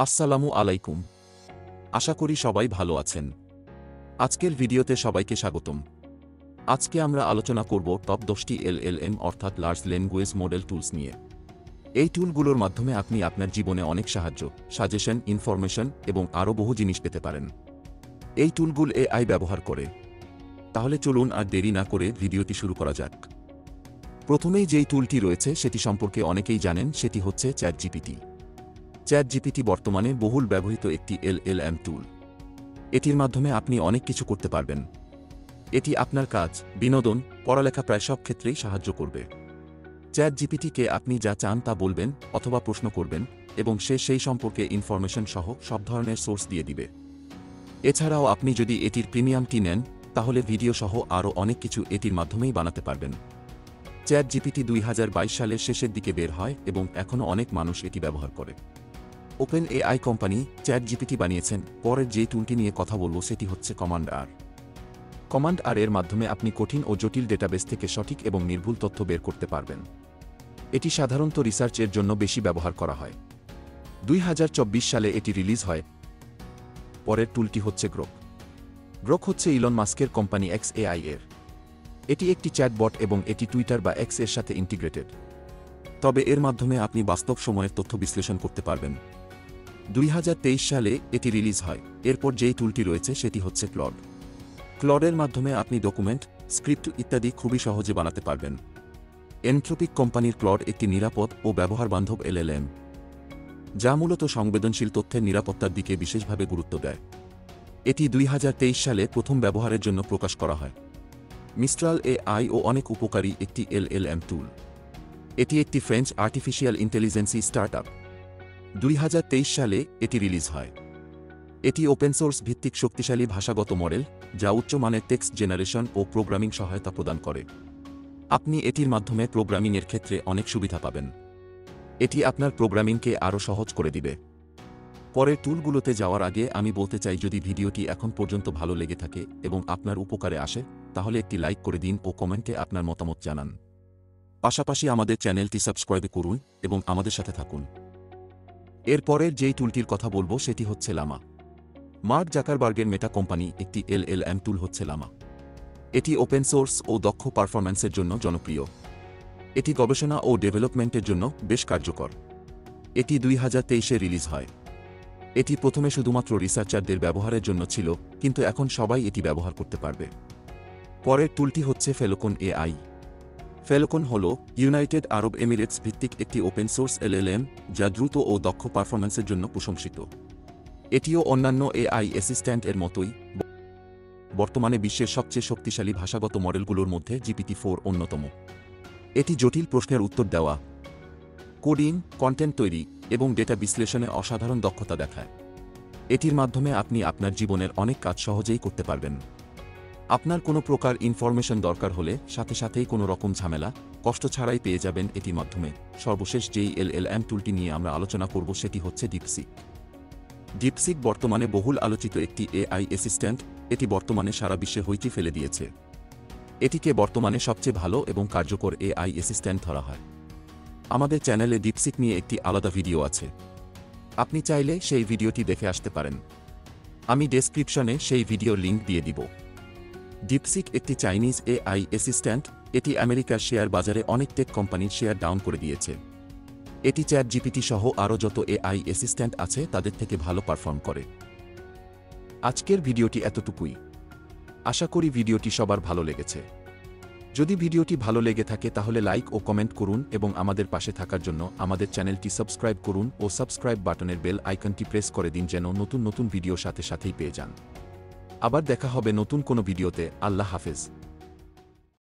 আসসালামু আলাইকুম। আশা করি সবাই ভালো আছেন। আজকের ভিডিওতে সবাইকে স্বাগতম। আজকে আমরা আলোচনা করব টপ 10টি এলএলএম অর্থাৎ লার্জ ল্যাঙ্গুয়েজ মডেল টুলস নিয়ে। এই টুলগুলোর মাধ্যমে আপনি আপনার জীবনে অনেক সাহায্য, সাজেশন, ইনফরমেশন এবং আরও বহু জিনিস পেতে পারেন। এই টুলগুলো এআই ব্যবহার করে। তাহলে চলুন আর দেরি না করে ভিডিওটি শুরু করা যাক। প্রথমেই যেই টুলটি রয়েছে সেটি সম্পর্কে অনেকেই জানেন, সেটি হচ্ছে চ্যাটজিপিটি। চ্যাটজিপিটি বর্তমানে বহুল ব্যবহৃত একটি এলএলএম টুল। এটির মাধ্যমে আপনি অনেক কিছু করতে পারবেন। এটি আপনার কাজ, বিনোদন, পড়ালেখা প্রায় সব ক্ষেত্রেই সাহায্য করবে। চ্যাটজিপিটিকে আপনি যা চান তা বলবেন অথবা প্রশ্ন করবেন এবং সে সেই সম্পর্কে ইনফরমেশন সহ সব ধরনের সোর্স দিয়ে দিবে। এছাড়াও আপনি যদি এটির প্রিমিয়ামটি নেন তাহলে ভিডিও সহ আরও অনেক কিছু এটির মাধ্যমেই বানাতে পারবেন। চ্যাটজিপিটি 2022 সালের শেষের দিকে বের হয় এবং এখনও অনেক মানুষ এটি ব্যবহার করে। ওপেন এআই কোম্পানি চ্যাটজিপিটি বানিয়েছেন। পরের যে টুলটি নিয়ে কথা বলব সেটি হচ্ছে কমান্ড আর। কমান্ড আর এর মাধ্যমে আপনি কঠিন ও জটিল ডেটাবেস থেকে সঠিক এবং নির্ভুল তথ্য বের করতে পারবেন। এটি সাধারণত রিসার্চের জন্য বেশি ব্যবহার করা হয়। 2024 সালে এটি রিলিজ হয়। পরের টুলটি হচ্ছে গ্রোক। গ্রোক হচ্ছে ইলন মাস্কের কোম্পানি XAI এর। এটি একটি চ্যাটবট এবং এটি টুইটার বা এক্স এর সাথে ইন্টিগ্রেটেড। তবে এর মাধ্যমে আপনি বাস্তব সময়ের তথ্য বিশ্লেষণ করতে পারবেন। 2023 সালে এটি রিলিজ হয়। এরপর যেই টুলটি রয়েছে সেটি হচ্ছে ক্লড। ক্লডের মাধ্যমে আপনি ডকুমেন্ট, স্ক্রিপ্ট ইত্যাদি খুবই সহজে বানাতে পারবেন। এনথ্রোপিক কোম্পানির ক্লড একটি নিরাপদ ও ব্যবহারবান্ধব এলএলএম, যা মূলত সংবেদনশীল তথ্যের নিরাপত্তার দিকে বিশেষভাবে গুরুত্ব দেয়। এটি 2023 সালে প্রথম ব্যবহারের জন্য প্রকাশ করা হয়। মিস্ট্রাল এআই ও অনেক উপকারী একটি এলএলএম টুল। এটি একটি ফ্রেঞ্চ আর্টিফিশিয়াল ইন্টেলিজেন্সি স্টার্টআপ। 2023 সালে এটি রিলিজ হয়। এটি ওপেন সোর্স ভিত্তিক শক্তিশালী ভাষাগত মডেল, যা উচ্চমানের টেক্সট জেনারেশন ও প্রোগ্রামিং সহায়তা প্রদান করে। আপনি এটির মাধ্যমে প্রোগ্রামিংয়ের ক্ষেত্রে অনেক সুবিধা পাবেন। এটি আপনার প্রোগ্রামিংকে আরও সহজ করে দিবে। পরের টুলগুলোতে যাওয়ার আগে আমি বলতে চাই, যদি ভিডিওটি এখন পর্যন্ত ভালো লেগে থাকে এবং আপনার উপকারে আসে তাহলে একটি লাইক করে দিন ও কমেন্টে আপনার মতামত জানান। পাশাপাশি আমাদের চ্যানেলটি সাবস্ক্রাইব করুন এবং আমাদের সাথে থাকুন। এরপরের যেই টুলটির কথা বলবো সেটি হচ্ছে লামা। মার্ক জাকারবার্গের মেটা কোম্পানি একটি এলএলএম টুল হচ্ছে লামা। এটি ওপেন সোর্স ও দক্ষ পারফরম্যান্সের জন্য জনপ্রিয়। এটি গবেষণা ও ডেভেলপমেন্টের জন্য বেশ কার্যকর। এটি 2023-এ রিলিজ হয়। এটি প্রথমে শুধুমাত্র রিসার্চারদের ব্যবহারের জন্য ছিল, কিন্তু এখন সবাই এটি ব্যবহার করতে পারবে। পরের টুলটি হচ্ছে ফেলকন এআই। ফেলকন হল ইউনাইটেড আরব এমিরেটস ভিত্তিক একটি ওপেন সোর্স এলএলএম, যা দ্রুত ও দক্ষ পারফরম্যান্সের জন্য প্রশংসিত। এটিও অন্যান্য এআই অ্যাসিস্ট্যান্ট এর মতোই বর্তমানে বিশ্বের সবচেয়ে শক্তিশালী ভাষাগত মডেলগুলোর মধ্যে GPT-4 অন্যতম। এটি জটিল প্রশ্নের উত্তর দেওয়া, কোডিং, কন্টেন্ট তৈরি এবং ডেটা বিশ্লেষণে অসাধারণ দক্ষতা দেখায়। এটির মাধ্যমে আপনি আপনার জীবনের অনেক কাজ সহজেই করতে পারবেন। আপনার কোনো প্রকার ইনফরমেশন দরকার হলে সাথে সাথেই কোনো রকম ঝামেলা, কষ্ট ছাড়াই পেয়ে যাবেন এটির মাধ্যমে। সর্বশেষ যেই এলএলএম টুলটি নিয়ে আমরা আলোচনা করব সেটি হচ্ছে ডিপসিক। ডিপসিক বর্তমানে বহুল আলোচিত একটি এআই অ্যাসিস্ট্যান্ট। এটি বর্তমানে সারা বিশ্বে হইচই ফেলে দিয়েছে। এটিকে বর্তমানে সবচেয়ে ভালো এবং কার্যকর এআই অ্যাসিস্ট্যান্ট ধরা হয়। আমাদের চ্যানেলে ডিপসিক নিয়ে একটি আলাদা ভিডিও আছে, আপনি চাইলে সেই ভিডিওটি দেখে আসতে পারেন। আমি ডেসক্রিপশনে সেই ভিডিওর লিঙ্ক দিয়ে দিব। ডিপসিক একটি চাইনিজ এআই অ্যাসিস্ট্যান্ট। এটি আমেরিকার শেয়ার বাজারে অনেক টেক কোম্পানির শেয়ার ডাউন করে দিয়েছে। এটি চ্যাটজিপিটি সহ আরও যত এআই অ্যাসিস্ট্যান্ট আছে তাদের থেকে ভালো পারফর্ম করে। আজকের ভিডিওটি এতটুকুই। আশা করি ভিডিওটি সবার ভালো লেগেছে। যদি ভিডিওটি ভালো লেগে থাকে তাহলে লাইক ও কমেন্ট করুন এবং আমাদের পাশে থাকার জন্য আমাদের চ্যানেলটি সাবস্ক্রাইব করুন ও সাবস্ক্রাইব বাটনের বেল আইকনটি প্রেস করে দিন, যেন নতুন নতুন ভিডিও সাথে সাথেই পেয়ে যান। আবার দেখা হবে নতুন কোনো ভিডিওতে। আল্লাহ হাফেজ।